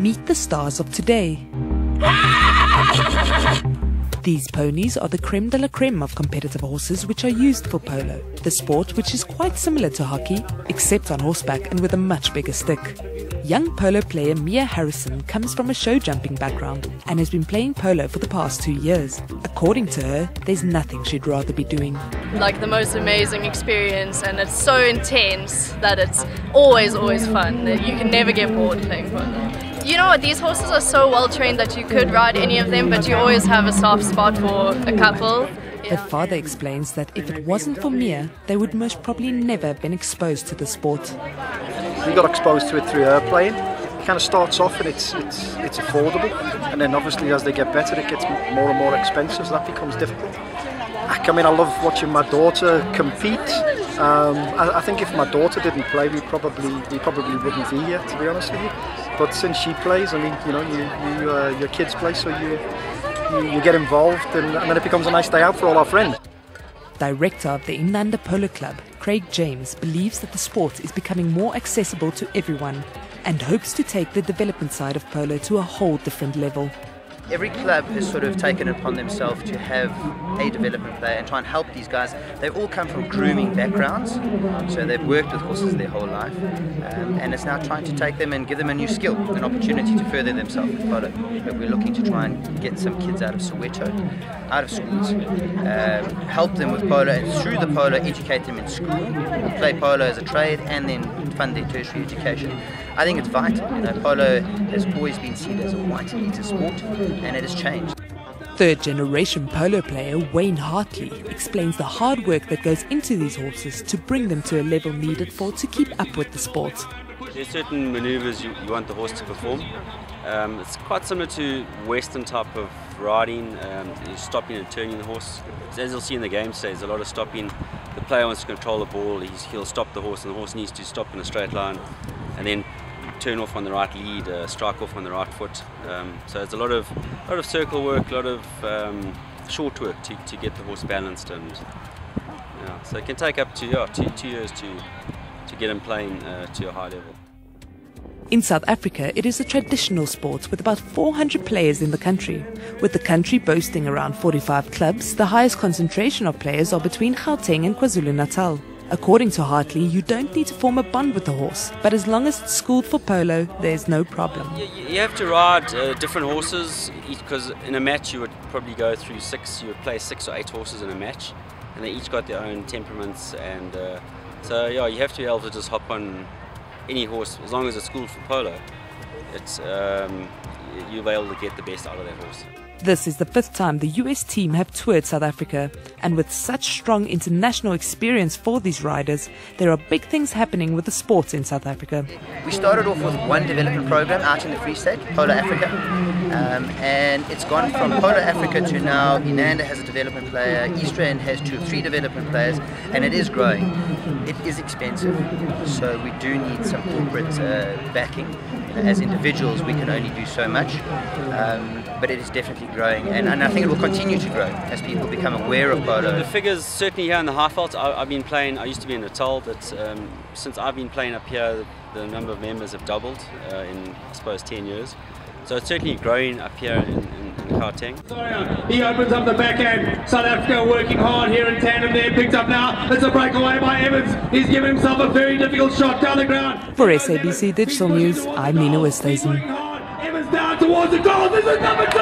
Meet the stars of today. These ponies are the creme de la creme of competitive horses which are used for polo, the sport which is quite similar to hockey, except on horseback and with a much bigger stick. Young polo player Mia Harrison comes from a show jumping background and has been playing polo for the past 2 years. According to her, there's nothing she'd rather be doing. Like the most amazing experience, and it's so intense that it's always fun. You can never get bored playing polo. You know what, these horses are so well trained that you could ride any of them, but you always have a soft spot for a couple. Her father explains that if it wasn't for Mia, they would most probably never have been exposed to the sport. We got exposed to it through her playing. It kind of starts off and it's affordable, and then obviously as they get better it gets more and more expensive, so that becomes difficult. I mean, I love watching my daughter compete. I think if my daughter didn't play, we probably wouldn't be here, to be honest with you. But since she plays, I mean, you know, your kids play, so you get involved, and then it becomes a nice day out for all our friends. Director of the Inanda Polo Club, Craig James, believes that the sport is becoming more accessible to everyone and hopes to take the development side of polo to a whole different level. Every club has sort of taken it upon themselves to have a development player and try and help these guys. They've all come from grooming backgrounds, so they've worked with horses their whole life, and it's now trying to take them and give them a new skill, an opportunity to further themselves with polo. But we're looking to try and get some kids out of Soweto, out of schools, help them with polo, and through the polo educate them in school, play polo as a trade, and then fund their tertiary education. I think it's vital. You know, polo has always been seen as a white elitist sport, and it has changed. Third-generation polo player Wayne Hartley explains the hard work that goes into these horses to bring them to a level needed for to keep up with the sport. There's certain manoeuvres you want the horse to perform. It's quite similar to Western type of riding, stopping and turning the horse. As you'll see in the game today, there's a lot of stopping. The player wants to control the ball, he'll stop the horse, and the horse needs to stop in a straight line and then turn off on the right lead, strike off on the right foot. So it's a lot of circle work, a lot of short work to get the horse balanced, and so it can take up to 2 years to get him playing to a high level. In South Africa, it is a traditional sport with about 400 players in the country. With the country boasting around 45 clubs, the highest concentration of players are between Gauteng and KwaZulu-Natal. According to Hartley, you don't need to form a bond with the horse, but as long as it's schooled for polo, there's no problem. You have to ride different horses, because in a match you would probably go through you would play 6 or 8 horses in a match, and they each got their own temperaments, and so yeah, you have to be able to just hop on any horse, as long as it's schooled for polo. You'll be able to get the best out of that horse. This is the 5th time the US team have toured South Africa, and with such strong international experience for these riders, there are big things happening with the sport in South Africa. We started off with one development program out in the Free State, Polo Africa, and it's gone from Polo Africa to now Inanda has a development player, Oosthuizen has 2 or 3 development players, and it is growing. It is expensive, so we do need some corporate backing. As individuals we can only do so much, but it is definitely growing, and I think it will continue to grow as people become aware of polo. The figures certainly here in the Highveld, I've been playing, I used to be in Natal, but since I've been playing up here, the number of members have doubled in, I suppose, 10 years. So it's certainly growing up here in Gauteng. He opens up the backhand. South Africa working hard here in tandem there. Picked up now. It's a breakaway by Evans. He's given himself a very difficult shot down the ground. For SABC Digital News, I'm Nina Oosthuizen. Evans down towards the goal. This is number 2.